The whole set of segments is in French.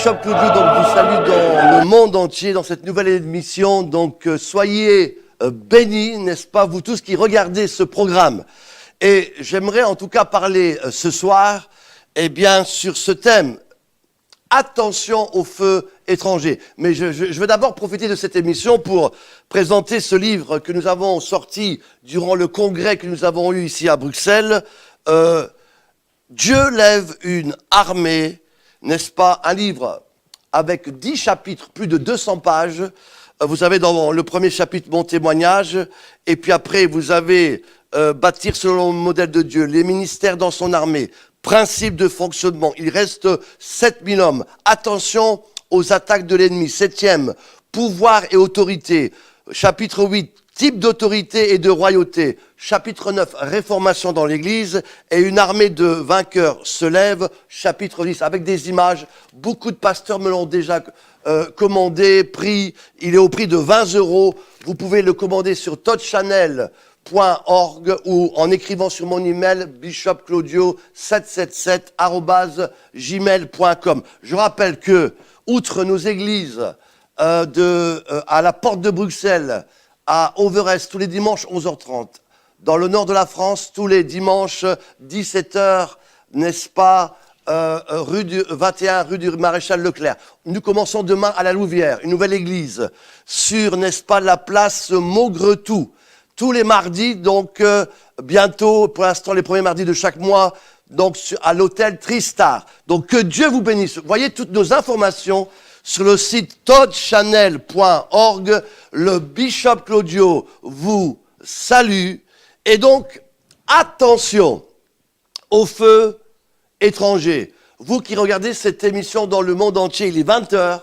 Bishop Claudio vous salue dans le monde entier, dans cette nouvelle émission. Donc, soyez bénis, n'est-ce pas, vous tous qui regardez ce programme. Et j'aimerais en tout cas parler ce soir, eh bien, sur ce thème. Attention aux feux étrangers. Mais je veux d'abord profiter de cette émission pour présenter ce livre que nous avons sorti durant le congrès que nous avons eu ici à Bruxelles. Dieu lève une armée, n'est-ce pas? Un livre avec 10 chapitres, plus de 200 pages. Vous avez dans le premier chapitre mon témoignage, et puis après vous avez bâtir selon le modèle de Dieu, les ministères dans son armée, principe de fonctionnement. Il reste 7000 hommes. Attention aux attaques de l'ennemi. 7e, pouvoir et autorité. Chapitre 8, type d'autorité et de royauté. Chapitre 9, réformation dans l'Église. Et une armée de vainqueurs se lève. Chapitre 10, avec des images. Beaucoup de pasteurs me l'ont déjà commandé, prix. Il est au prix de 20 €. Vous pouvez le commander sur touchchannel.org ou en écrivant sur mon email bishopclaudio777@gmail.com. Je rappelle que, outre nos églises à la porte de Bruxelles, à Overest, tous les dimanches 11h30, dans le nord de la France, tous les dimanches 17h, n'est-ce pas, rue du Maréchal Leclerc. Nous commençons demain à la Louvière, une nouvelle église, sur, n'est-ce pas, la place Maugretou. Tous les mardis, donc bientôt, pour l'instant les premiers mardis de chaque mois, donc à l'hôtel Tristar. Donc que Dieu vous bénisse. Voyez toutes nos informations sur le site touchchannel.org. Le Bishop Claudio vous salue. Et donc, attention aux feux étrangers. Vous qui regardez cette émission dans le monde entier, il est 20h,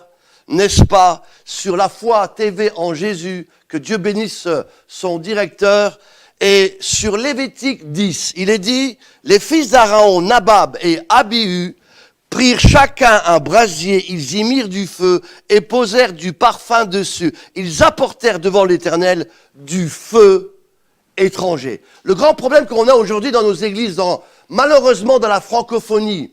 n'est-ce pas, sur la foi TV en Jésus, que Dieu bénisse son directeur. Et sur Lévitique 10, il est dit, les fils d'Aaron, Nabab et Abihu, prirent chacun un brasier, ils y mirent du feu et posèrent du parfum dessus. Ils apportèrent devant l'Éternel du feu étranger. Le grand problème qu'on a aujourd'hui dans nos églises, malheureusement dans la francophonie,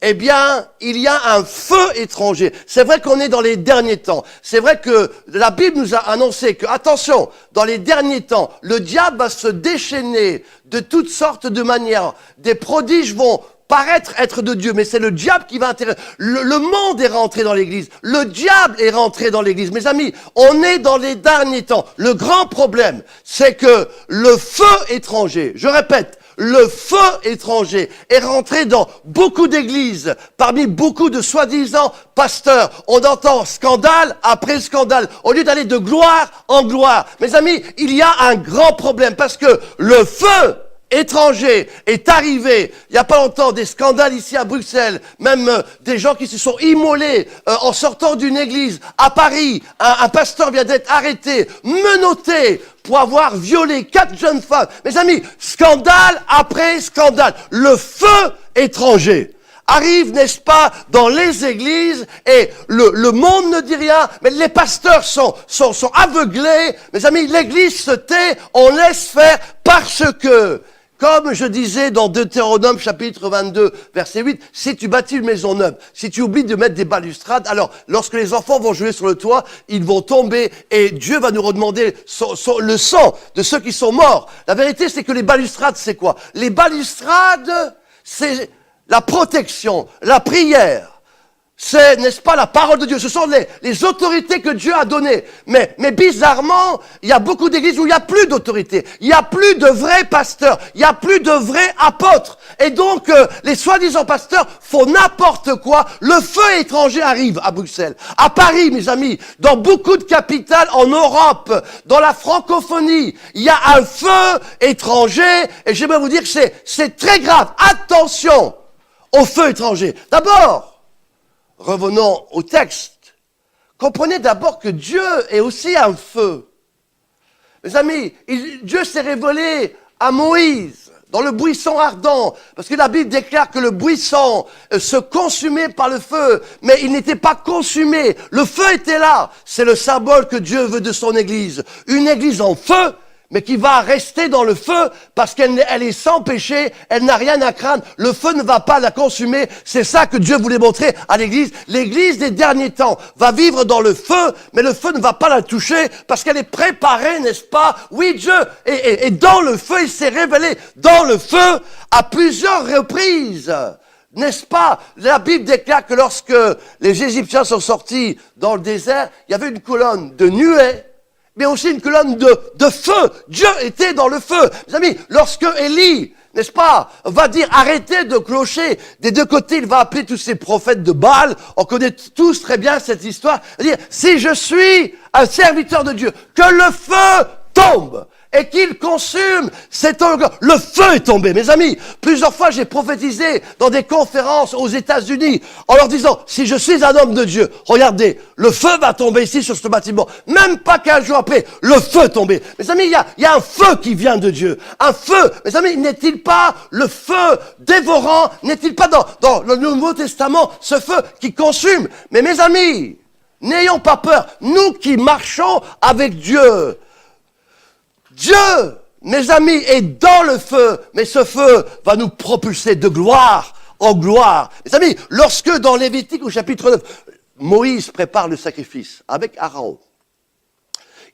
eh bien, il y a un feu étranger. C'est vrai qu'on est dans les derniers temps. C'est vrai que la Bible nous a annoncé que, attention, dans les derniers temps, le diable va se déchaîner de toutes sortes de manières. Des prodiges vont paraître être de Dieu, mais c'est le diable qui va intéresser. Le monde est rentré dans l'église. Le diable est rentré dans l'église. Mes amis, on est dans les derniers temps. Le grand problème, c'est que le feu étranger, je répète, le feu étranger est rentré dans beaucoup d'églises, parmi beaucoup de soi-disant pasteurs. On entend scandale après scandale, au lieu d'aller de gloire en gloire. Mes amis, il y a un grand problème, parce que le feu étranger est arrivé. Il n'y a pas longtemps, des scandales ici à Bruxelles, même des gens qui se sont immolés en sortant d'une église à Paris. Un pasteur vient d'être arrêté, menotté, pour avoir violé 4 jeunes femmes. Mes amis, scandale après scandale. Le feu étranger arrive, n'est-ce pas, dans les églises, et le monde ne dit rien, mais les pasteurs sont aveuglés. Mes amis, l'église se tait, on laisse faire, parce que, comme je disais dans Deutéronome chapitre 22, verset 8, si tu bâtis une maison neuve, si tu oublies de mettre des balustrades, alors lorsque les enfants vont jouer sur le toit, ils vont tomber et Dieu va nous redemander le sang de ceux qui sont morts. La vérité, c'est que les balustrades, c'est quoi? Les balustrades, c'est la protection, la prière. C'est, n'est-ce pas, la parole de Dieu. Ce sont les autorités que Dieu a données. Mais bizarrement, il y a beaucoup d'églises où il n'y a plus d'autorité. Il n'y a plus de vrais pasteurs. Il n'y a plus de vrais apôtres. Et donc, les soi-disant pasteurs font n'importe quoi. Le feu étranger arrive à Bruxelles, à Paris, mes amis, dans beaucoup de capitales en Europe, dans la francophonie. Il y a un feu étranger. Et j'aimerais vous dire que c'est très grave. Attention au feu étranger. D'abord, revenons au texte. Comprenez d'abord que Dieu est aussi un feu. Mes amis, Dieu s'est révélé à Moïse dans le buisson ardent, parce que la Bible déclare que le buisson se consumait par le feu, mais il n'était pas consumé. Le feu était là. C'est le symbole que Dieu veut de son église. Une église en feu, mais qui va rester dans le feu parce qu'elle est sans péché, elle n'a rien à craindre, le feu ne va pas la consumer. C'est ça que Dieu voulait montrer à l'Église. L'Église des derniers temps va vivre dans le feu, mais le feu ne va pas la toucher parce qu'elle est préparée, n'est-ce pas? Oui, Dieu est dans le feu, il s'est révélé dans le feu à plusieurs reprises. N'est-ce pas? La Bible déclare que lorsque les Égyptiens sont sortis dans le désert, il y avait une colonne de nuée, mais aussi une colonne de feu. Dieu était dans le feu. Mes amis, lorsque Élie, n'est-ce pas, va dire arrêtez de clocher, des deux côtés, il va appeler tous ces prophètes de Baal. On connaît tous très bien cette histoire. Il va dire, si je suis un serviteur de Dieu, que le feu tombe et qu'il consume cet holocauste. Le feu est tombé, mes amis. Plusieurs fois, j'ai prophétisé dans des conférences aux États-Unis en leur disant, si je suis un homme de Dieu, regardez, le feu va tomber ici sur ce bâtiment. Même pas 15 jours après, le feu est tombé. Mes amis, il y a un feu qui vient de Dieu. Un feu. Mes amis, n'est-il pas le feu dévorant? N'est-il pas dans le Nouveau Testament ce feu qui consume? Mais mes amis, n'ayons pas peur. Nous qui marchons avec Dieu, Dieu, mes amis, est dans le feu, mais ce feu va nous propulser de gloire en gloire. Mes amis, lorsque dans Lévitique au chapitre 9, Moïse prépare le sacrifice avec Aaron,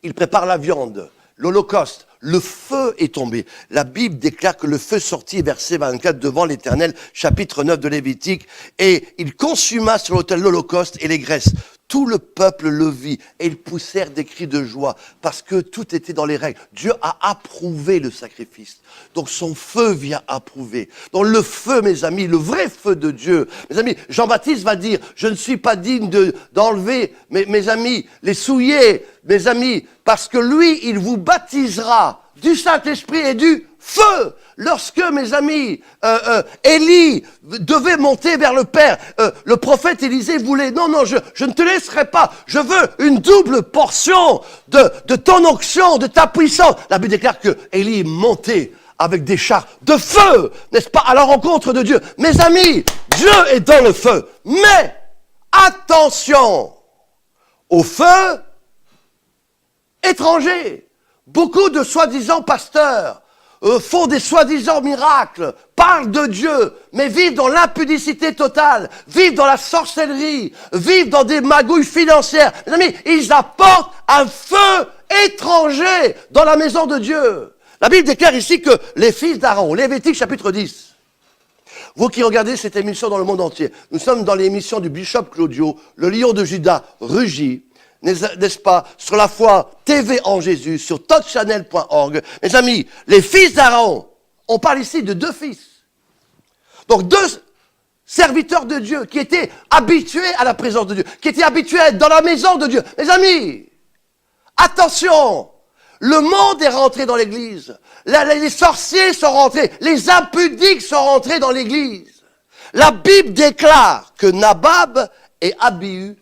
il prépare la viande, l'holocauste, le feu est tombé. La Bible déclare que le feu sortit, verset 24, devant l'Éternel, chapitre 9 de Lévitique, et il consuma sur l'autel l'holocauste et les graisses. Tout le peuple le vit et ils poussèrent des cris de joie parce que tout était dans les règles. Dieu a approuvé le sacrifice. Donc son feu vient approuver. Donc le feu, mes amis, le vrai feu de Dieu. Mes amis, Jean-Baptiste va dire, je ne suis pas digne d'enlever mes amis, les souliers, mes amis, parce que lui, il vous baptisera du Saint-Esprit et du feu. Lorsque, mes amis, Élie devait monter vers le Père, le prophète Élisée voulait, non, je ne te laisserai pas, je veux une double portion de ton onction, de ta puissance. La Bible déclare que Élie est monté avec des chars de feu, n'est-ce pas, à la rencontre de Dieu. Mes amis, Dieu est dans le feu, mais attention au feu étranger. Beaucoup de soi-disant pasteurs font des soi-disant miracles, parlent de Dieu, mais vivent dans l'impudicité totale, vivent dans la sorcellerie, vivent dans des magouilles financières. Mes amis, ils apportent un feu étranger dans la maison de Dieu. La Bible déclare ici que les fils d'Aaron, Lévitique chapitre 10, vous qui regardez cette émission dans le monde entier, nous sommes dans l'émission du Bishop Claudio, le lion de Juda rugit, n'est-ce pas, sur la foi TV en Jésus, sur touchchannel.org. Mes amis, les fils d'Aaron, on parle ici de deux fils. Donc deux serviteurs de Dieu qui étaient habitués à la présence de Dieu, qui étaient habitués à être dans la maison de Dieu. Mes amis, attention, le monde est rentré dans l'église. Les sorciers sont rentrés, les impudiques sont rentrés dans l'église. La Bible déclare que Nabab et Abihu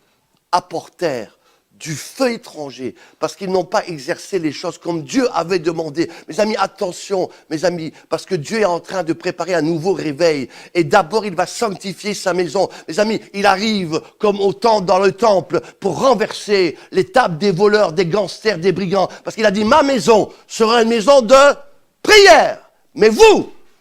apportèrent du feu étranger, parce qu'ils n'ont pas exercé les choses comme Dieu avait demandé. Mes amis, attention, mes amis, parce que Dieu est en train de préparer un nouveau réveil. Et d'abord, il va sanctifier sa maison. Mes amis, il arrive comme au temps dans le temple pour renverser les tables des voleurs, des gangsters, des brigands. Parce qu'il a dit, ma maison sera une maison de prière. Mais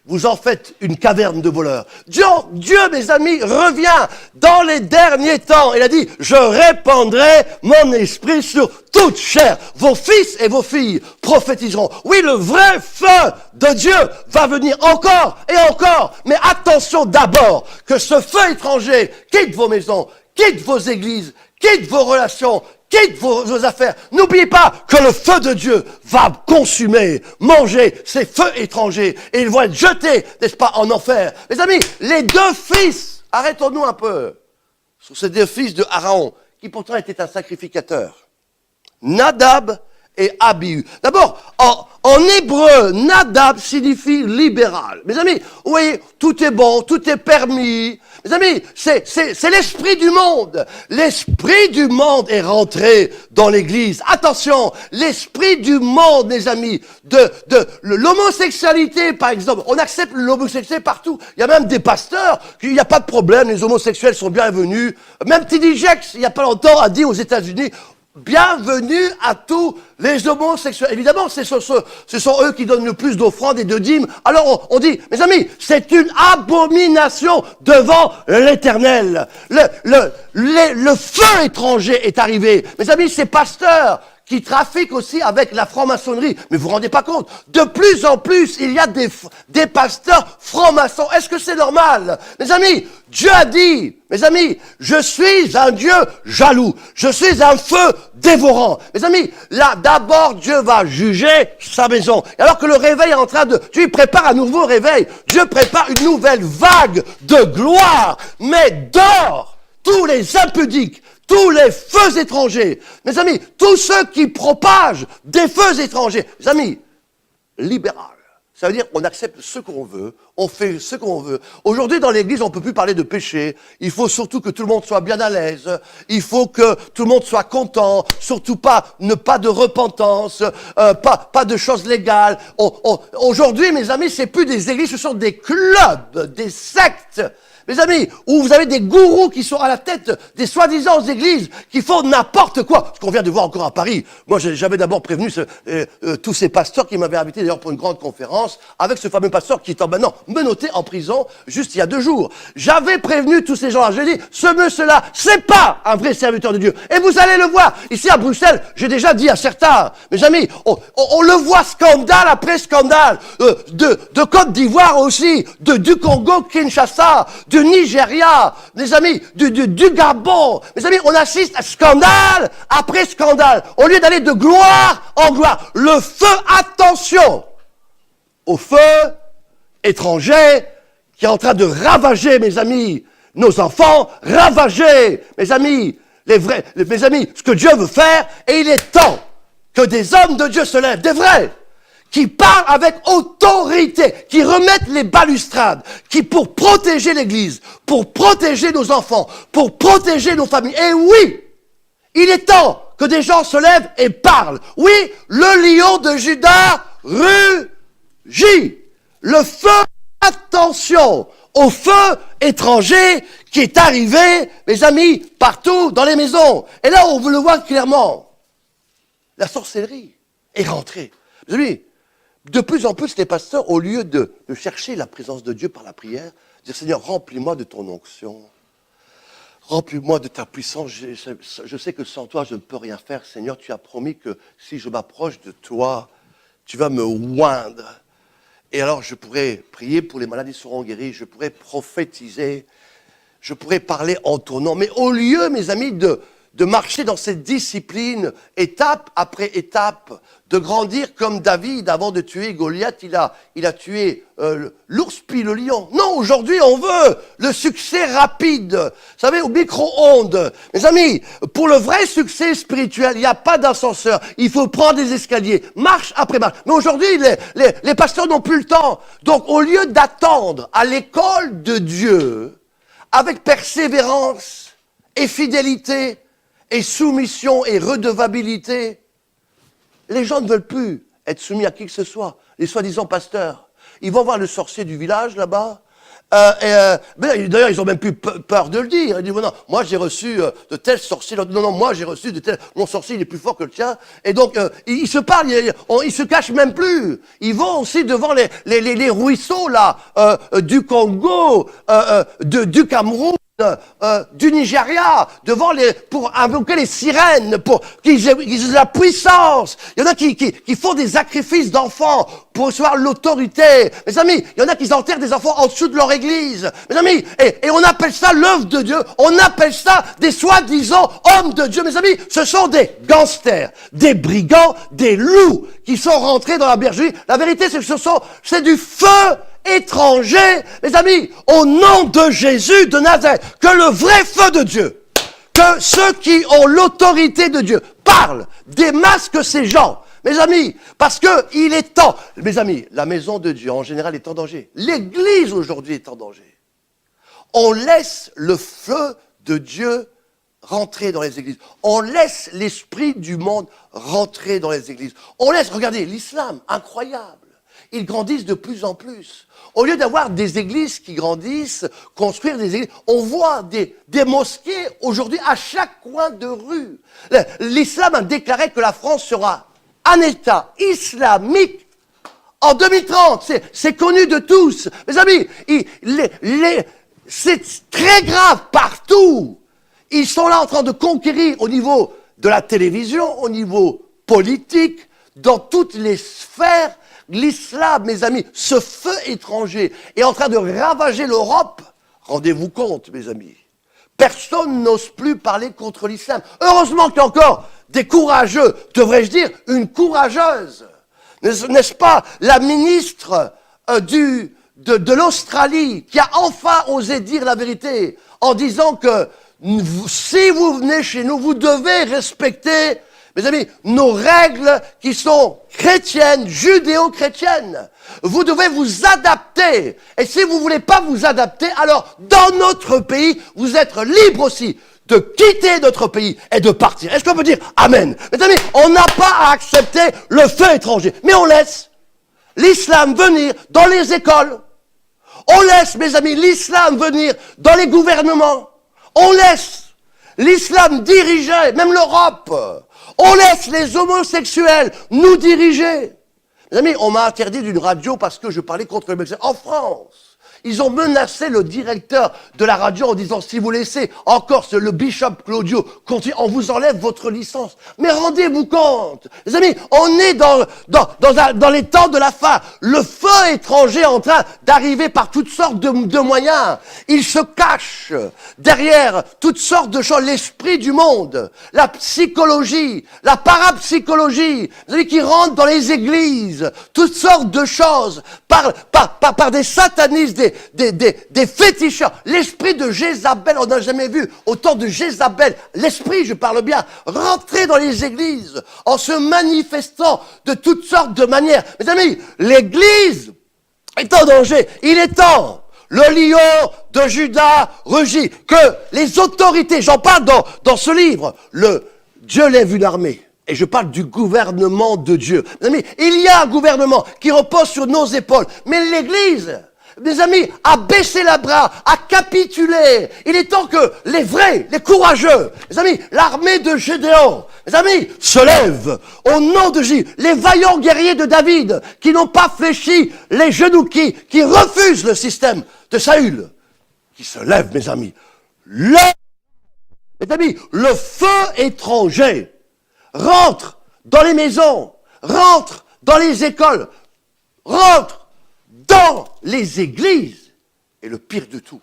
vous en faites une caverne de voleurs. Dieu, mes amis, revient dans les derniers temps. Il a dit, je répandrai mon esprit sur toute chair. Vos fils et vos filles prophétiseront. Oui, le vrai feu de Dieu va venir encore et encore. Mais attention d'abord que ce feu étranger quitte vos maisons, quitte vos églises, quitte vos relations, quitte vos affaires. N'oubliez pas que le feu de Dieu va consumer, manger ces feux étrangers et ils vont être jetés, n'est-ce pas, en enfer. Mes amis, les deux fils, arrêtons-nous un peu sur ces deux fils de Aaron, qui pourtant étaient un sacrificateur. Nadab et Abihu. D'abord, en hébreu, Nadab signifie libéral. Mes amis, vous voyez, tout est bon, tout est permis. Mes amis, c'est l'esprit du monde. L'esprit du monde est rentré dans l'église. Attention, l'esprit du monde, mes amis, de l'homosexualité, par exemple. On accepte l'homosexualité partout. Il y a même des pasteurs, il n'y a pas de problème, les homosexuels sont bienvenus. Même T.D. Jakes, il n'y a pas longtemps, a dit aux États-Unis, bienvenue à tous les homosexuels. Évidemment, ce sont eux qui donnent le plus d'offrandes et de dîmes. Alors on dit, mes amis, c'est une abomination devant l'Éternel. Le feu étranger est arrivé. Mes amis, ces pasteurs qui trafiquent aussi avec la franc-maçonnerie. Mais vous vous rendez pas compte, de plus en plus, il y a des pasteurs francs-maçons. Est-ce que c'est normal? Mes amis, Dieu a dit, mes amis, je suis un Dieu jaloux. Je suis un feu dévorant. Mes amis, là, d'abord, Dieu va juger sa maison. Et alors que le réveil est en train de... Dieu prépare un nouveau réveil. Dieu prépare une nouvelle vague de gloire. Mais dehors, tous les impudiques, tous les feux étrangers, mes amis, tous ceux qui propagent des feux étrangers, mes amis, libéral. Ça veut dire qu'on accepte ce qu'on veut, on fait ce qu'on veut. Aujourd'hui, dans l'église, on ne peut plus parler de péché. Il faut surtout que tout le monde soit bien à l'aise. Il faut que tout le monde soit content. Surtout pas de repentance, pas de choses légales. Aujourd'hui, mes amis, c'est plus des églises, ce sont des clubs, des sectes. Mes amis, où vous avez des gourous qui sont à la tête des soi-disant églises, qui font n'importe quoi. Ce qu'on vient de voir encore à Paris. Moi, j'avais d'abord prévenu tous ces pasteurs qui m'avaient invité d'ailleurs pour une grande conférence, avec ce fameux pasteur qui est maintenant menotté en prison, juste il y a 2 jours. J'avais prévenu tous ces gens-là. J'ai dit, ce monsieur-là, c'est pas un vrai serviteur de Dieu. Et vous allez le voir. Ici à Bruxelles, j'ai déjà dit à certains, mes amis, on le voit scandale après scandale, de Côte d'Ivoire aussi, du Congo, Kinshasa, du Nigeria, mes amis, du Gabon. Mes amis, on assiste à scandale après scandale. Au lieu d'aller de gloire en gloire. Le feu, attention au feu étranger qui est en train de ravager, mes amis, nos enfants, ravager, mes amis, mes amis, ce que Dieu veut faire. Et il est temps que des hommes de Dieu se lèvent, des vrais, qui parlent avec autorité, qui remettent les balustrades, qui pour protéger l'Église, pour protéger nos enfants, pour protéger nos familles. Et oui, il est temps que des gens se lèvent et parlent. Oui, le lion de Juda rugit. Le feu, attention au feu étranger qui est arrivé, mes amis, partout dans les maisons. Et là, on le voit clairement. La sorcellerie est rentrée. Mes amis, de plus en plus, les pasteurs, au lieu de chercher la présence de Dieu par la prière, dire Seigneur, remplis-moi de ton onction, remplis-moi de ta puissance. Je sais que sans toi, je ne peux rien faire. Seigneur, tu as promis que si je m'approche de toi, tu vas me oindre. Et alors, je pourrais prier pour les maladies seront guéries, je pourrais prophétiser, je pourrais parler en ton nom. Mais au lieu, mes amis, de marcher dans cette discipline, étape après étape, de grandir comme David, avant de tuer Goliath, il a tué l'ours puis le lion. Non, aujourd'hui, on veut le succès rapide. Vous savez, au micro-ondes. Mes amis, pour le vrai succès spirituel, il n'y a pas d'ascenseur. Il faut prendre des escaliers, marche après marche. Mais aujourd'hui, les pasteurs n'ont plus le temps. Donc, au lieu d'attendre à l'école de Dieu, avec persévérance et fidélité, et soumission et redevabilité, les gens ne veulent plus être soumis à qui que ce soit. Les soi-disant pasteurs. Ils vont voir le sorcier du village là-bas. D'ailleurs, ils ont même plus peur de le dire. Ils disent, non, moi j'ai reçu de tels sorciers. Non, moi j'ai reçu de tels... Mon sorcier, il est plus fort que le tien. Et donc, ils se parlent, ils se cachent même plus. Ils vont aussi devant les ruisseaux là, du Congo, du Cameroun, du Nigeria, pour invoquer les sirènes, pour qu'ils aient la puissance. Il y en a qui font des sacrifices d'enfants pour recevoir l'autorité. Mes amis, il y en a qui enterrent des enfants en dessous de leur église. Mes amis, et on appelle ça l'œuvre de Dieu. On appelle ça des soi-disant hommes de Dieu. Mes amis, ce sont des gangsters, des brigands, des loups qui sont rentrés dans la bergerie. La vérité, c'est que c'est du feu étrangers, mes amis, au nom de Jésus de Nazareth, que le vrai feu de Dieu, que ceux qui ont l'autorité de Dieu parlent, démasquent ces gens, mes amis, parce que il est temps. Mes amis, la maison de Dieu en général est en danger. L'Église aujourd'hui est en danger. On laisse le feu de Dieu rentrer dans les églises. On laisse l'esprit du monde rentrer dans les églises. On laisse, regardez, l'islam, incroyable. ils grandissent de plus en plus. Au lieu d'avoir des églises qui grandissent, construire des églises, on voit des mosquées aujourd'hui à chaque coin de rue. L'islam a déclaré que la France sera un État islamique en 2030. C'est connu de tous. Mes amis, c'est très grave partout. Ils sont là en train de conquérir au niveau de la télévision, au niveau politique, dans toutes les sphères. L'islam, mes amis, ce feu étranger est en train de ravager l'Europe. Rendez-vous compte, mes amis. Personne n'ose plus parler contre l'islam. Heureusement qu'il y a encore des courageux, devrais-je dire, une courageuse. N'est-ce pas la ministre de l'Australie qui a enfin osé dire la vérité en disant que si vous venez chez nous, vous devez respecter, mes amis, nos règles qui sont chrétiennes, judéo-chrétiennes. Vous devez vous adapter. Et si vous ne voulez pas vous adapter, alors dans notre pays, vous êtes libre aussi de quitter notre pays et de partir. Est-ce qu'on peut dire Amen? Mes amis, on n'a pas à accepter le feu étranger, mais on laisse l'islam venir dans les écoles. On laisse, mes amis, l'islam venir dans les gouvernements. On laisse l'islam diriger, même l'Europe. On laisse les homosexuels nous diriger. Mes amis, on m'a interdit d'une radio parce que je parlais contre les homosexuels. En France, ils ont menacé le directeur de la radio en disant « Si vous laissez encore le bishop Claudio continuer, on vous enlève votre licence. » Mais rendez-vous compte, les amis, on est dans les temps de la fin. Le feu étranger est en train d'arriver par toutes sortes de moyens. Il se cache derrière toutes sortes de choses. L'esprit du monde, la psychologie, la parapsychologie, vous savez, qui rentrent dans les églises, toutes sortes de choses, par des satanistes, des féticheurs. L'esprit de Jézabel, on n'a jamais vu autant de Jézabel, l'esprit, je parle bien, rentrer dans les églises en se manifestant de toutes sortes de manières. Mes amis, l'église est en danger. Il est temps. Le lion de Juda rugit. Que les autorités, j'en parle dans ce livre, Dieu lève une armée. Et je parle du gouvernement de Dieu. Mes amis, il y a un gouvernement qui repose sur nos épaules. Mais l'Église, mes amis, a baissé les bras, a capitulé. Il est temps que les vrais, les courageux, mes amis, l'armée de Gédéon, mes amis, se lève au nom de Jésus. Les vaillants guerriers de David, qui n'ont pas fléchi les genoux, qui refusent le système de Saül, qui se lèvent, mes amis. Mes amis, le feu étranger rentre dans les maisons, rentre dans les écoles, rentre dans les églises. Et le pire de tout,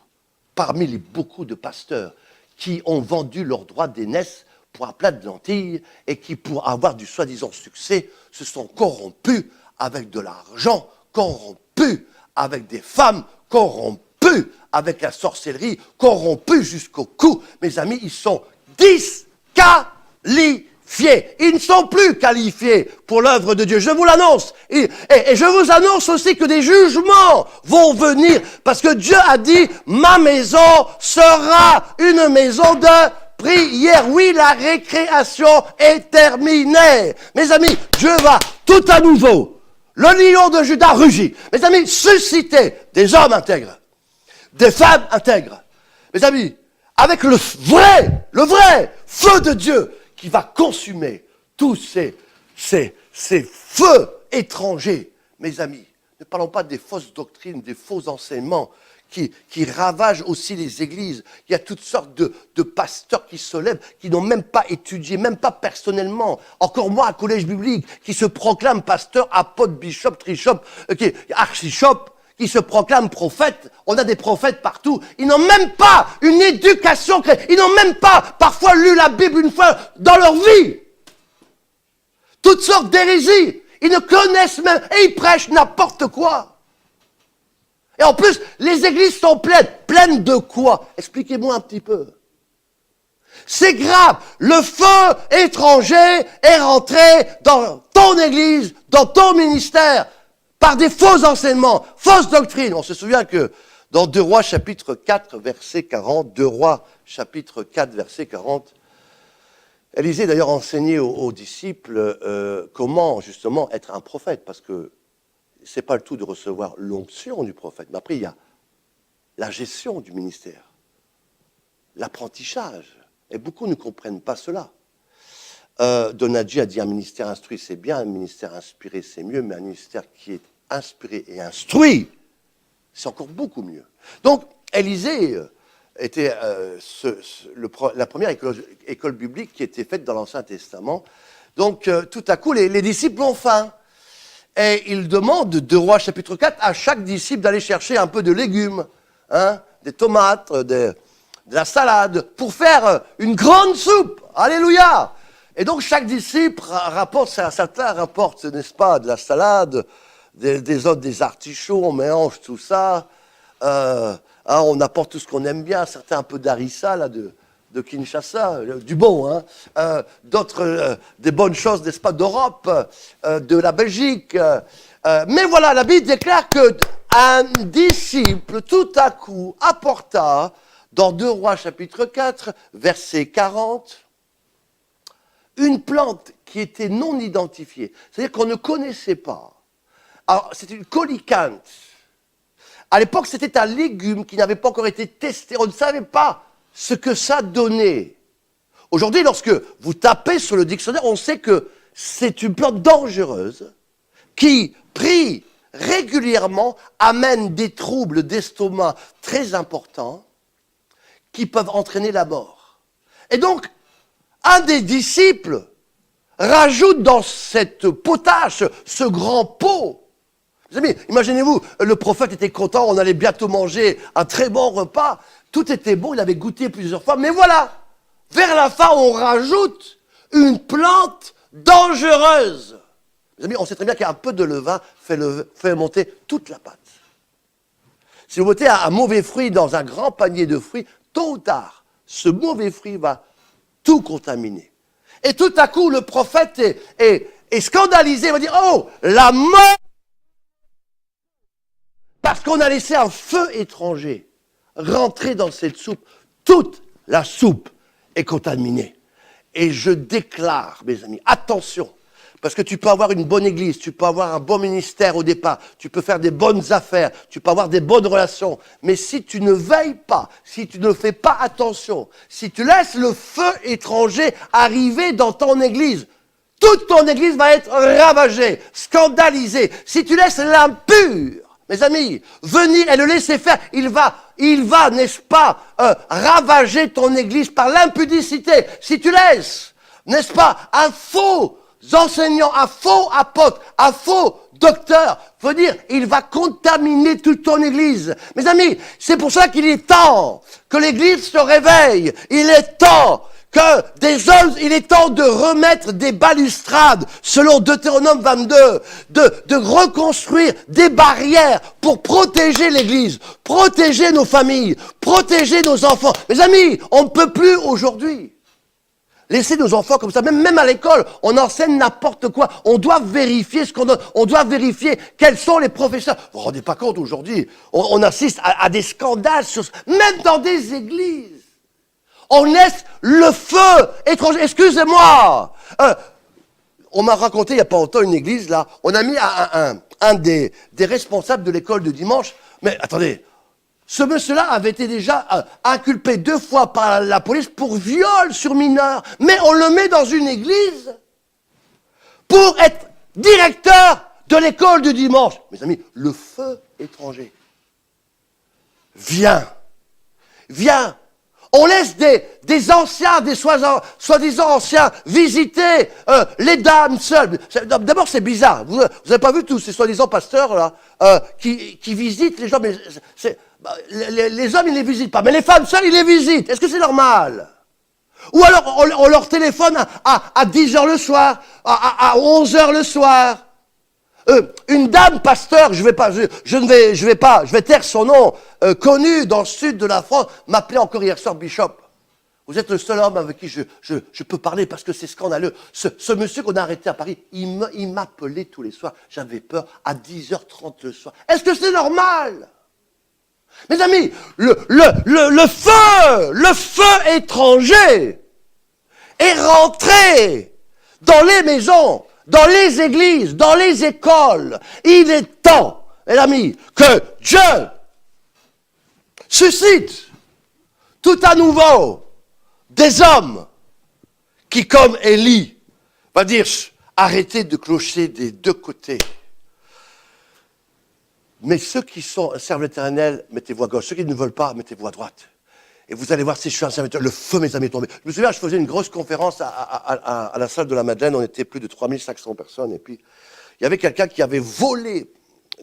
parmi les beaucoup de pasteurs qui ont vendu leurs droits d'aînesse pour un plat de lentilles et qui, pour avoir du soi-disant succès, se sont corrompus avec de l'argent, corrompus avec des femmes, corrompus avec la sorcellerie, corrompus jusqu'au cou. Mes amis, ils sont disqualifiés. Ils ne sont plus qualifiés pour l'œuvre de Dieu. Je vous l'annonce. Et je vous annonce aussi que des jugements vont venir. Parce que Dieu a dit, ma maison sera une maison de prière. Oui, la récréation est terminée. Mes amis, Dieu va tout à nouveau. Le lion de Juda rugit. Mes amis, suscitez des hommes intègres, des femmes intègres. Mes amis, avec le vrai feu de Dieu, qui va consumer tous ces feux étrangers. Mes amis, ne parlons pas des fausses doctrines, des faux enseignements qui ravagent aussi les églises. Il y a toutes sortes de pasteurs qui se lèvent, qui n'ont même pas étudié, même pas personnellement. Encore moi, à collège biblique, qui se proclame pasteur, apôtre, bishop, archichop, qui se proclament prophètes. On a des prophètes partout. Ils n'ont même pas une éducation chrétienne. Ils n'ont même pas parfois lu la Bible une fois dans leur vie. Toutes sortes d'hérésies. Ils ne connaissent même, et ils prêchent n'importe quoi. Et en plus, les églises sont pleines. Pleines de quoi? Expliquez-moi un petit peu. C'est grave. Le feu étranger est rentré dans ton église, dans ton ministère, par des faux enseignements, fausses doctrines. On se souvient que dans 2 Rois chapitre 4, verset 40, 2 Rois chapitre 4, verset 40, Élisée d'ailleurs enseignait aux disciples comment justement être un prophète, parce que c'est pas le tout de recevoir l'onction du prophète, mais après il y a la gestion du ministère, l'apprentissage. Et beaucoup ne comprennent pas cela. Donadji a dit un ministère instruit, c'est bien, un ministère inspiré, c'est mieux, mais un ministère qui est inspiré et instruit, c'est encore beaucoup mieux. Donc, Élisée était la première école biblique qui était faite dans l'Ancien Testament. Donc, tout à coup, les disciples ont faim. Et ils demandent, 2 Rois chapitre 4, à chaque disciple d'aller chercher un peu de légumes, hein, des tomates, de la salade, pour faire une grande soupe. Alléluia! Et donc, chaque disciple rapporte, certains rapportent, n'est-ce pas, de la salade, des autres des artichauts, on mélange tout ça. On apporte tout ce qu'on aime bien, certains un peu d'harissa, là, de Kinshasa, du bon, hein. D'autres, des bonnes choses, n'est-ce pas, d'Europe, de la Belgique. Mais voilà, la Bible déclare qu'un disciple, tout à coup, apporta, dans 2 Rois chapitre 4, verset 40, une plante qui était non identifiée, c'est-à-dire qu'on ne connaissait pas. Alors, c'était une colicanthe. À l'époque, c'était un légume qui n'avait pas encore été testé. On ne savait pas ce que ça donnait. Aujourd'hui, lorsque vous tapez sur le dictionnaire, on sait que c'est une plante dangereuse qui, pris régulièrement, amène des troubles d'estomac très importants qui peuvent entraîner la mort. Et donc, un des disciples rajoute dans cette potache ce grand pot. Mes amis, imaginez-vous, le prophète était content, on allait bientôt manger un très bon repas, tout était bon, il avait goûté plusieurs fois, mais voilà, vers la fin, on rajoute une plante dangereuse. Mes amis, on sait très bien qu'un peu de levain fait monter toute la pâte. Si vous mettez un mauvais fruit dans un grand panier de fruits, tôt ou tard, ce mauvais fruit va tout contaminer. Et tout à coup, le prophète est scandalisé, il va dire, oh, la mort, parce qu'on a laissé un feu étranger rentrer dans cette soupe. Toute la soupe est contaminée. Et je déclare, mes amis, attention, parce que tu peux avoir une bonne église, tu peux avoir un bon ministère au départ, tu peux faire des bonnes affaires, tu peux avoir des bonnes relations, mais si tu ne veilles pas, si tu ne fais pas attention, si tu laisses le feu étranger arriver dans ton église, toute ton église va être ravagée, scandalisée. Si tu laisses l'impur, mes amis, venir et le laisser faire, il va, n'est-ce pas, ravager ton église par l'impudicité. Si tu laisses, n'est-ce pas, un faux enseignant, un faux apôtre, un faux docteur, faut dire, il va contaminer toute ton église. Mes amis, c'est pour ça qu'il est temps que l'église se réveille. Il est temps que il est temps de remettre des balustrades, selon Deutéronome 22, de reconstruire des barrières pour protéger l'église, protéger nos familles, protéger nos enfants. Mes amis, on ne peut plus aujourd'hui laisser nos enfants comme ça, même à l'école, on enseigne n'importe quoi. On doit vérifier ce qu'on donne. On doit vérifier quels sont les professeurs. Vous vous rendez pas compte aujourd'hui, on assiste à des scandales, même dans des églises. On laisse le feu étranger. Excusez-moi. On m'a raconté il n'y a pas longtemps une église, là. On a mis un des responsables de l'école de dimanche. Mais attendez, ce monsieur-là avait été déjà inculpé 2 fois par la police pour viol sur mineur. Mais on le met dans une église pour être directeur de l'école du dimanche. Mes amis, le feu étranger. Viens. On laisse des anciens, des soi-disant anciens, visiter les dames seules. D'abord, c'est bizarre. Vous n'avez pas vu tous ces soi-disant pasteurs là qui visitent les gens. Mais les hommes, ils les visitent pas. Mais les femmes seules, ils les visitent. Est-ce que c'est normal? Ou alors, on leur téléphone à 10h le soir, à 11h le soir. Une dame pasteur, je vais taire son nom, connu dans le sud de la France, m'appelait encore hier soir Bishop. Vous êtes le seul homme avec qui je peux parler parce que c'est scandaleux. Ce monsieur qu'on a arrêté à Paris, il m'appelait tous les soirs. J'avais peur à 10h30 le soir. Est-ce que c'est normal? Mes amis, le feu étranger est rentré dans les maisons dans les églises, dans les écoles. Il est temps, mes amis, que Dieu suscite tout à nouveau des hommes qui, comme Élie, va dire, arrêtez de clocher des deux côtés. Mais ceux qui servent l'Éternel, mettez-vous à gauche. Ceux qui ne veulent pas, mettez-vous à droite. Et vous allez voir si je suis un serviteur, le feu, mes amis, est tombé. Je me souviens, je faisais une grosse conférence à la salle de la Madeleine. On était plus de 3500 personnes. Et puis, il y avait quelqu'un qui avait volé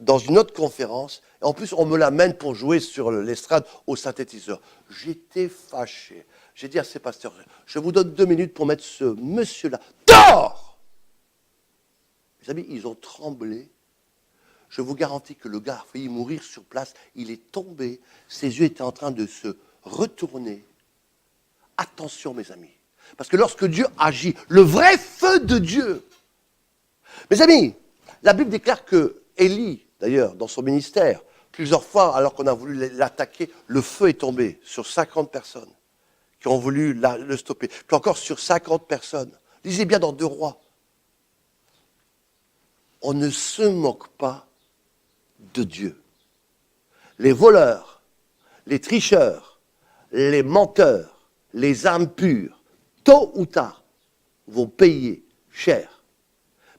dans une autre conférence. Et en plus, on me l'amène pour jouer sur l'estrade au synthétiseur. J'étais fâché. J'ai dit à ces pasteurs, je vous donne 2 minutes pour mettre ce monsieur-là dehors. Mes amis, ils ont tremblé. Je vous garantis que le gars a failli mourir sur place. Il est tombé. Ses yeux étaient en train de se retourner. Attention, mes amis. Parce que lorsque Dieu agit, le vrai feu de Dieu. Mes amis, la Bible déclare que Élie, d'ailleurs, dans son ministère, plusieurs fois, alors qu'on a voulu l'attaquer, le feu est tombé sur 50 personnes qui ont voulu le stopper. Puis encore sur 50 personnes. Lisez bien dans 2 Rois. On ne se moque pas de Dieu. Les voleurs, les tricheurs, les menteurs, les âmes pures, tôt ou tard, vont payer cher.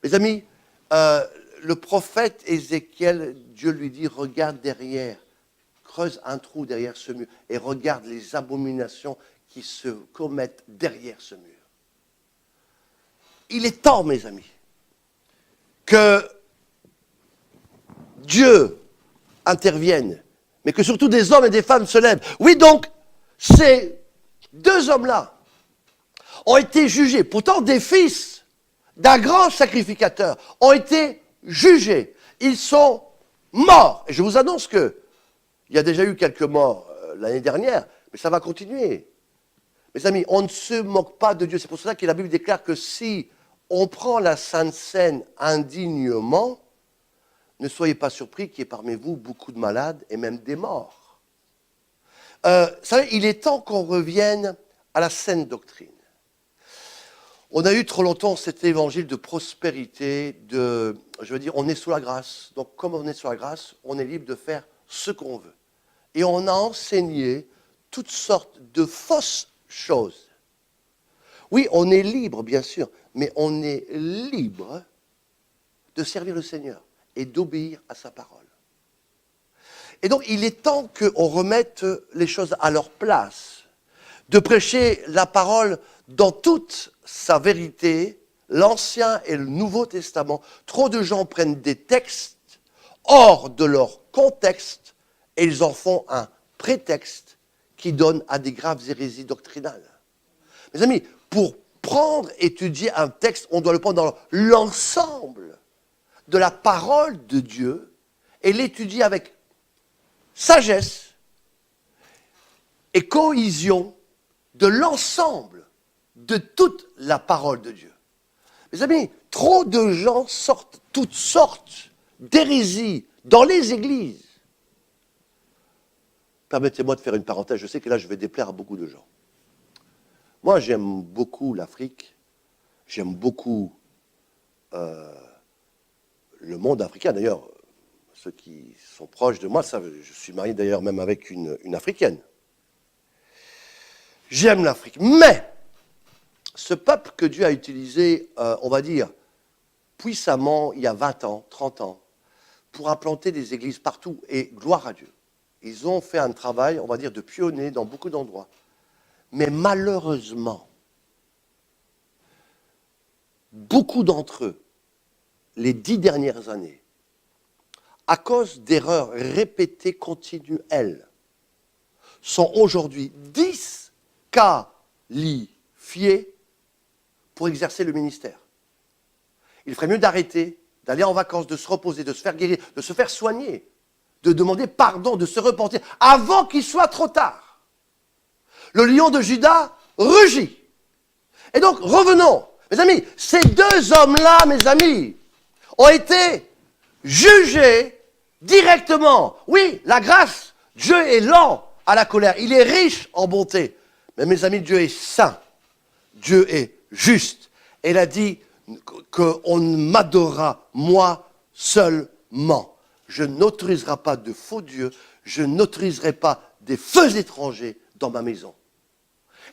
Mes amis, le prophète Ézéchiel, Dieu lui dit, regarde derrière, creuse un trou derrière ce mur et regarde les abominations qui se commettent derrière ce mur. Il est temps, mes amis, que Dieu intervienne, mais que surtout des hommes et des femmes se lèvent. Oui, donc, ces 2 hommes-là ont été jugés. Pourtant, des fils d'un grand sacrificateur ont été jugés. Ils sont morts. Et je vous annonce qu'il y a déjà eu quelques morts l'année dernière, mais ça va continuer. Mes amis, on ne se moque pas de Dieu. C'est pour cela que la Bible déclare que si on prend la Sainte Seine indignement, ne soyez pas surpris qu'il y ait parmi vous beaucoup de malades et même des morts. Vous savez, il est temps qu'on revienne à la saine doctrine. On a eu trop longtemps cet évangile de prospérité, on est sous la grâce. Donc, comme on est sous la grâce, on est libre de faire ce qu'on veut. Et on a enseigné toutes sortes de fausses choses. Oui, on est libre, bien sûr, mais on est libre de servir le Seigneur et d'obéir à sa parole. Et donc, il est temps qu'on remette les choses à leur place, de prêcher la parole dans toute sa vérité, l'Ancien et le Nouveau Testament. Trop de gens prennent des textes hors de leur contexte et ils en font un prétexte qui donne à des graves hérésies doctrinales. Mes amis, pour étudier un texte, on doit le prendre dans l'ensemble de la parole de Dieu et l'étudier avec sagesse et cohésion de l'ensemble de toute la parole de Dieu. Mes amis, trop de gens sortent toutes sortes d'hérésies dans les églises. Permettez-moi de faire une parenthèse, je sais que là je vais déplaire à beaucoup de gens. Moi j'aime beaucoup l'Afrique, j'aime beaucoup le monde africain. D'ailleurs, ceux qui sont proches de moi savent, je suis marié d'ailleurs même avec une Africaine. J'aime l'Afrique, mais ce peuple que Dieu a utilisé, on va dire, puissamment, il y a 20 ans, 30 ans, pour implanter des églises partout, et gloire à Dieu. Ils ont fait un travail, on va dire, de pionnier dans beaucoup d'endroits. Mais malheureusement, beaucoup d'entre eux, les 10 dernières années, à cause d'erreurs répétées continuelles, sont aujourd'hui disqualifiés pour exercer le ministère. Il ferait mieux d'arrêter, d'aller en vacances, de se reposer, de se faire guérir, de se faire soigner, de demander pardon, de se repentir, avant qu'il soit trop tard. Le lion de Juda rugit. Et donc, revenons. Mes amis, ces 2 hommes-là, mes amis, ont été jugés directement. Oui, la grâce, Dieu est lent à la colère, il est riche en bonté. Mais mes amis, Dieu est saint, Dieu est juste. Et il a dit, qu'on m'adorera moi seulement. Je n'autoriserai pas de faux dieux, je n'autoriserai pas des feux étrangers dans ma maison.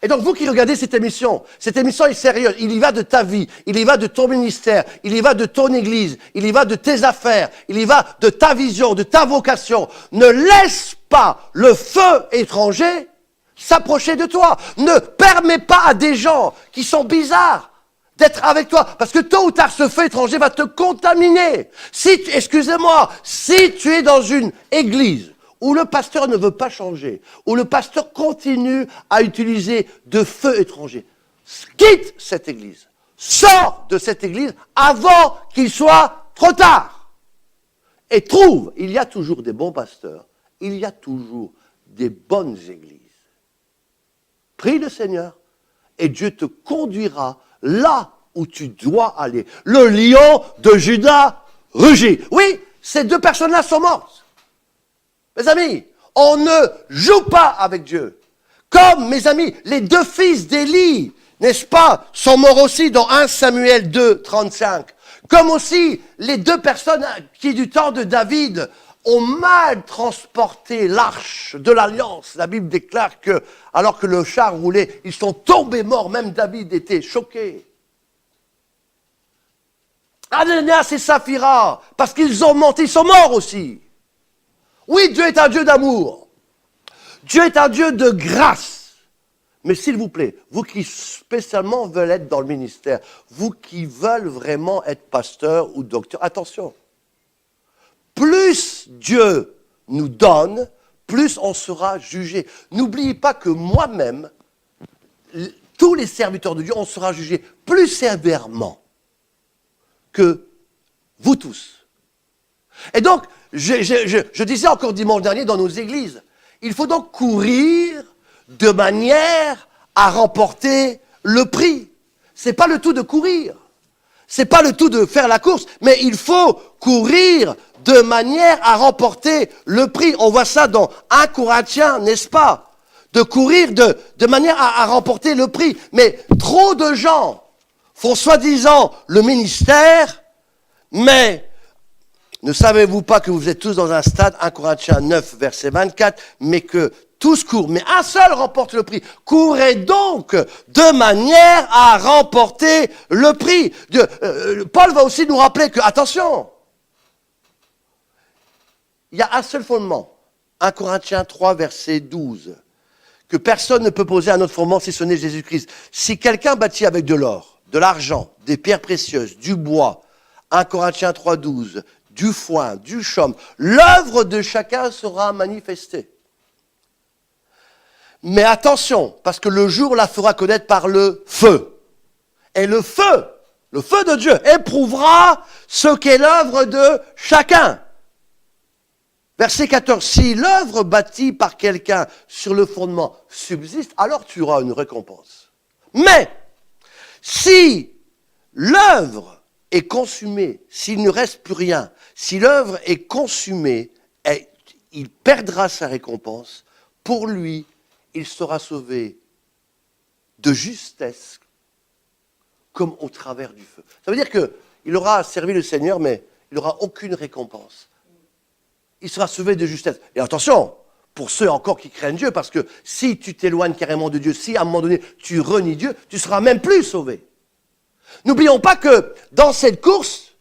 Et donc vous qui regardez cette émission est sérieuse, il y va de ta vie, il y va de ton ministère, il y va de ton église, il y va de tes affaires, il y va de ta vision, de ta vocation. Ne laisse pas le feu étranger s'approcher de toi. Ne permets pas à des gens qui sont bizarres d'être avec toi. Parce que tôt ou tard, ce feu étranger va te contaminer. Si tu es dans une église où le pasteur ne veut pas changer, où le pasteur continue à utiliser de feux étrangers, quitte cette église. Sors de cette église avant qu'il soit trop tard. Et trouve, il y a toujours des bons pasteurs, il y a toujours des bonnes églises. Prie le Seigneur et Dieu te conduira là où tu dois aller. Le lion de Juda rugit. Oui, ces deux personnes-là sont mortes. Mes amis, on ne joue pas avec Dieu. Comme, mes amis, les deux fils d'Élie, n'est-ce pas, sont morts aussi dans 1 Samuel 2, 35. Comme aussi les deux personnes qui, du temps de David, ont mal transporté l'arche de l'alliance. La Bible déclare que, alors que le char roulait, ils sont tombés morts. Même David était choqué. Ananias et Saphira, parce qu'ils ont menti, ils sont morts aussi. Oui, Dieu est un Dieu d'amour. Dieu est un Dieu de grâce. Mais s'il vous plaît, vous qui spécialement veulent être dans le ministère, vous qui veulent vraiment être pasteur ou docteur, attention. Plus Dieu nous donne, plus on sera jugé. N'oubliez pas que moi-même, tous les serviteurs de Dieu, on sera jugés plus sévèrement que vous tous. Et donc, je disais encore dimanche dernier dans nos églises, il faut donc courir de manière à remporter le prix. C'est pas le tout de courir. C'est pas le tout de faire la course, mais il faut courir de manière à remporter le prix. On voit ça dans 1 Corinthiens, n'est-ce pas? De courir de manière à remporter le prix. Mais trop de gens font soi-disant le ministère, mais ne savez-vous pas que vous êtes tous dans un stade, 1 Corinthiens 9, verset 24, mais que tous courent, mais un seul remporte le prix. Courez donc de manière à remporter le prix. Paul va aussi nous rappeler que, attention, il y a un seul fondement, 1 Corinthiens 3, verset 12, que personne ne peut poser un autre fondement si ce n'est Jésus-Christ. Si quelqu'un bâtit avec de l'or, de l'argent, des pierres précieuses, du bois, 1 Corinthiens 3, 12, du foin, du chaume, l'œuvre de chacun sera manifestée. Mais attention, parce que le jour la fera connaître par le feu. Et le feu de Dieu, éprouvera ce qu'est l'œuvre de chacun. Verset 14, si l'œuvre bâtie par quelqu'un sur le fondement subsiste, alors tu auras une récompense. Mais, si l'œuvre est consumée, s'il ne reste plus rien, si l'œuvre est consumée, il perdra sa récompense. Pour lui, il sera sauvé de justesse, comme au travers du feu. Ça veut dire qu'il aura servi le Seigneur, mais il n'aura aucune récompense. Il sera sauvé de justesse. Et attention, pour ceux encore qui craignent Dieu, parce que si tu t'éloignes carrément de Dieu, si à un moment donné tu renies Dieu, tu ne seras même plus sauvé. N'oublions pas que dans cette course,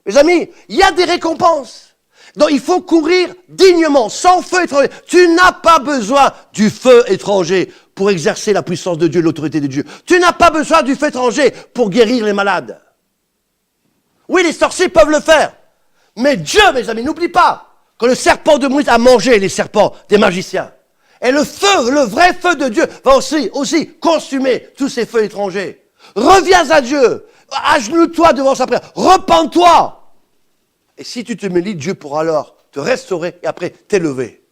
mes amis, il y a des récompenses. Donc il faut courir dignement, sans feu étranger. Tu n'as pas besoin du feu étranger pour exercer la puissance de Dieu, l'autorité de Dieu. Tu n'as pas besoin du feu étranger pour guérir les malades. Oui, les sorciers peuvent le faire. Mais Dieu, mes amis, n'oublie pas que le serpent de Moïse a mangé les serpents des magiciens. Et le feu, le vrai feu de Dieu, va aussi consumer tous ces feux étrangers. Reviens à Dieu. Agenouille-toi devant sa prière. Repens-toi. Et si tu te mélis, Dieu pourra alors te restaurer et après t'élever.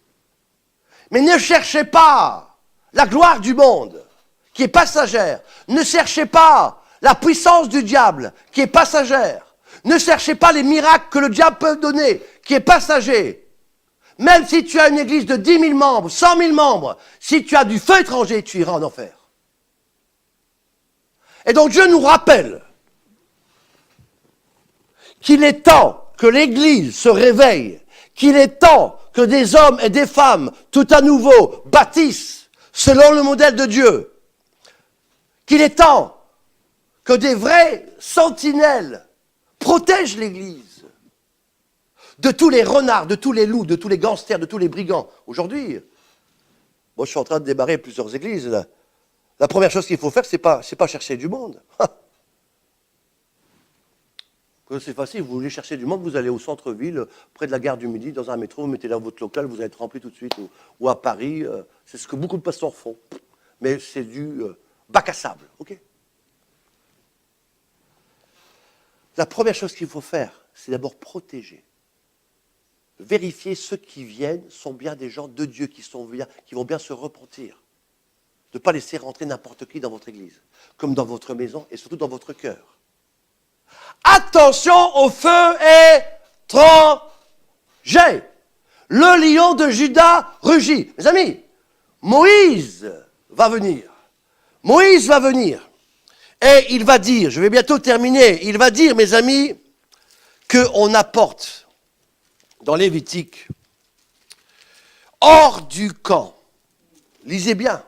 Mais ne cherchez pas la gloire du monde, qui est passagère. Ne cherchez pas la puissance du diable, qui est passagère. Ne cherchez pas les miracles que le diable peut donner, qui est passager. Même si tu as une église de 10 000 membres, 100 000 membres, si tu as du feu étranger, tu iras en enfer. Et donc Dieu nous rappelle qu'il est temps que l'Église se réveille, qu'il est temps que des hommes et des femmes, tout à nouveau, bâtissent selon le modèle de Dieu, qu'il est temps que des vrais sentinelles protègent l'Église de tous les renards, de tous les loups, de tous les gangsters, de tous les brigands. Aujourd'hui, moi je suis en train de démarrer plusieurs églises. Là. La première chose qu'il faut faire, c'est pas chercher du monde. C'est facile, vous voulez chercher du monde, vous allez au centre-ville, près de la gare du Midi, dans un métro, vous mettez dans votre local, vous allez être rempli tout de suite. Ou à Paris, c'est ce que beaucoup de pasteurs font. Mais c'est du bac à sable, ok? La première chose qu'il faut faire, c'est d'abord protéger. Vérifier ceux qui viennent sont bien des gens de Dieu, qui vont bien se repentir. De ne pas laisser rentrer n'importe qui dans votre église, comme dans votre maison et surtout dans votre cœur. Attention au feu étranger. Le lion de Juda rugit. Mes amis, Moïse va venir. Moïse va venir. Et il va dire, je vais bientôt terminer, il va dire, mes amis, qu'on apporte dans Lévitique, hors du camp. Lisez bien.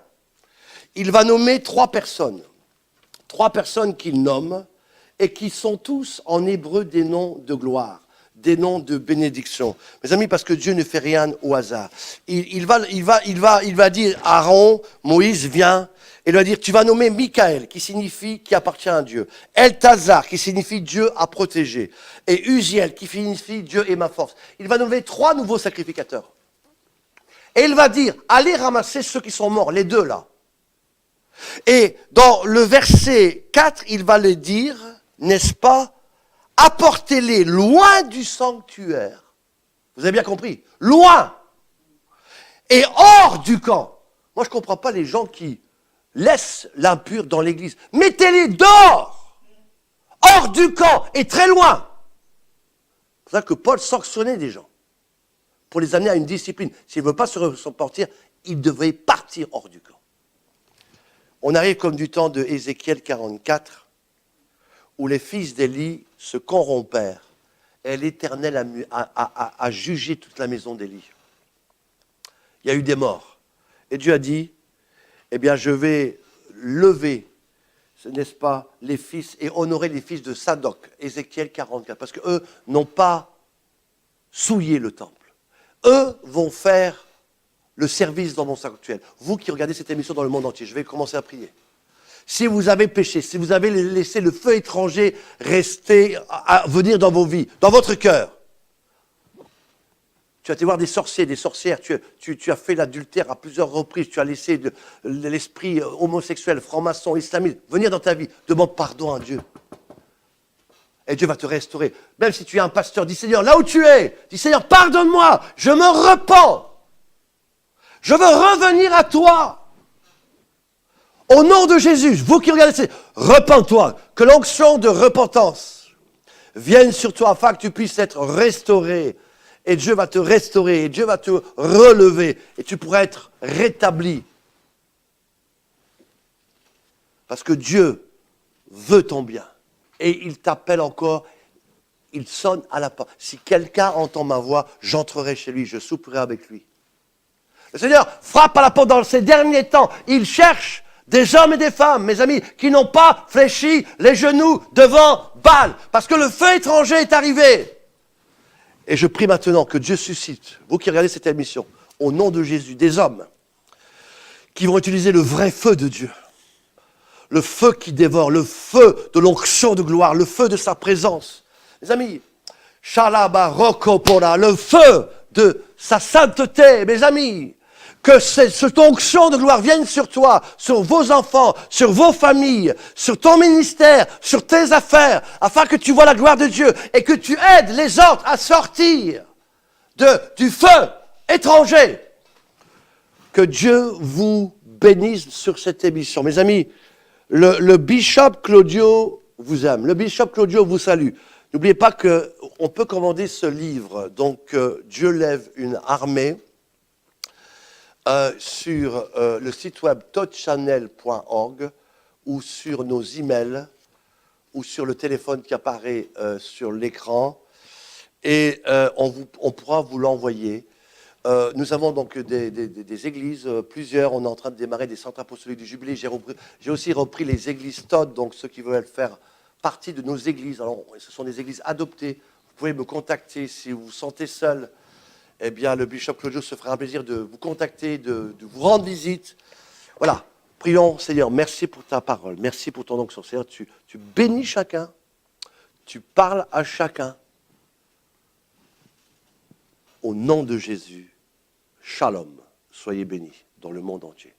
Il va nommer 3 personnes. 3 personnes qu'il nomme et qui sont tous en hébreu des noms de gloire, des noms de bénédiction. Mes amis, parce que Dieu ne fait rien au hasard. Il va dire Aaron, Moïse vient, et il va dire, tu vas nommer Michaël, qui signifie qui appartient à Dieu. Eltazar, qui signifie Dieu a protégé. Et Uziel, qui signifie Dieu est ma force. Il va nommer 3 nouveaux sacrificateurs. Et il va dire, allez ramasser ceux qui sont morts, les 2 là. Et dans le verset 4, il va le dire, n'est-ce pas, apportez-les loin du sanctuaire. Vous avez bien compris, loin. Et hors du camp. Moi, je ne comprends pas les gens qui laissent l'impur dans l'église. Mettez-les dehors, hors du camp et très loin. C'est pour ça que Paul sanctionnait des gens pour les amener à une discipline. S'il ne veut pas se repentir, il devrait partir hors du camp. On arrive comme du temps de Ézéchiel 44, où les fils d'Élie se corrompèrent et l'Éternel a jugé toute la maison d'Élie. Il y a eu des morts. Et Dieu a dit, eh bien je vais lever, n'est-ce pas, les fils et honorer les fils de Sadoc, Ézéchiel 44, parce qu'eux n'ont pas souillé le temple. Eux vont faire le service dans mon sanctuaire. Vous qui regardez cette émission dans le monde entier, je vais commencer à prier. Si vous avez péché, si vous avez laissé le feu étranger rester, à venir dans vos vies, dans votre cœur, tu as été voir des sorciers, des sorcières, tu as fait l'adultère à plusieurs reprises, tu as laissé l'esprit homosexuel, franc-maçon, islamiste venir dans ta vie, demande pardon à Dieu. Et Dieu va te restaurer. Même si tu es un pasteur, dis Seigneur, là où tu es, dis Seigneur, pardonne-moi, je me repens. Je veux revenir à toi. Au nom de Jésus, vous qui regardez, repens-toi, que l'onction de repentance vienne sur toi afin que tu puisses être restauré. Et Dieu va te restaurer, et Dieu va te relever, et tu pourras être rétabli. Parce que Dieu veut ton bien. Et il t'appelle encore, il sonne à la porte. Si quelqu'un entend ma voix, j'entrerai chez lui, je souperai avec lui. Le Seigneur frappe à la porte dans ces derniers temps. Il cherche des hommes et des femmes, mes amis, qui n'ont pas fléchi les genoux devant Baal. Parce que le feu étranger est arrivé. Et je prie maintenant que Dieu suscite, vous qui regardez cette émission, au nom de Jésus, des hommes qui vont utiliser le vrai feu de Dieu. Le feu qui dévore, le feu de l'onction de gloire, le feu de sa présence. Mes amis, Shalaba Rokopora, le feu de sa sainteté, mes amis. Que cette onction de gloire vienne sur toi, sur vos enfants, sur vos familles, sur ton ministère, sur tes affaires, afin que tu vois la gloire de Dieu et que tu aides les autres à sortir du feu étranger. Que Dieu vous bénisse sur cette émission. Mes amis, le bishop Claudio vous aime, le bishop Claudio vous salue. N'oubliez pas qu'on peut commander ce livre, donc Dieu lève une armée, sur le site web touchchannel.org ou sur nos emails ou sur le téléphone qui apparaît sur l'écran et on pourra vous l'envoyer. Nous avons donc des églises, plusieurs. On est en train de démarrer des centres apostoliques du Jubilé. J'ai aussi repris les églises Todd, donc ceux qui veulent faire partie de nos églises. Alors, ce sont des églises adoptées. Vous pouvez me contacter si vous vous sentez seul. Eh bien, le bishop Claudio se fera un plaisir de vous contacter, de vous rendre visite. Voilà. Prions, Seigneur, merci pour ta parole. Merci pour ton onction. Seigneur, tu bénis chacun. Tu parles à chacun. Au nom de Jésus, shalom, soyez bénis dans le monde entier.